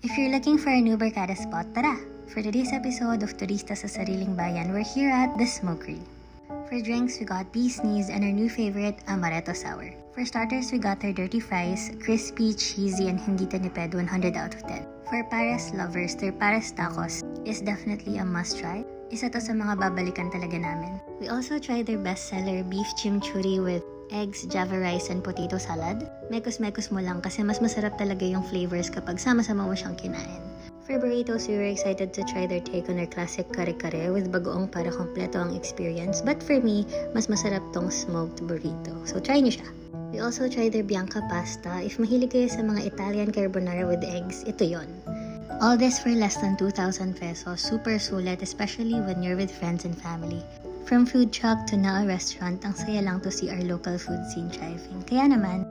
If you're looking for a new barkada spot, tara! For today's episode of Turista sa Sariling Bayan, we're here at The Smokery. For drinks, we got Bee's Knees and our new favorite, Amaretto Sour. For starters, we got their dirty fries, crispy, cheesy, and hindi tinipid, 100 out of 10. For Pares lovers, their Pares tacos is definitely a must-try. Isa to sa mga babalikan talaga namin. We also tried their bestseller, beef chimichurri with eggs, java rice, and potato salad. Mekos-mekos mo lang kasi mas masarap talaga yung flavors kapag sama-sama mo siyang kinain. For burritos, we were excited to try their take on their classic kare-kare with bagoong para kompleto ang experience. But for me, mas masarap tong smoked burrito. So try nyo siya. We also tried their Bianca pasta. If mahilig kayo sa mga Italian carbonara with eggs, ito yon. All this for less than 2,000 pesos. Super sulit, especially when you're with friends and family. From food truck to now a restaurant, ang saya lang to see our local food scene thriving. Kaya naman,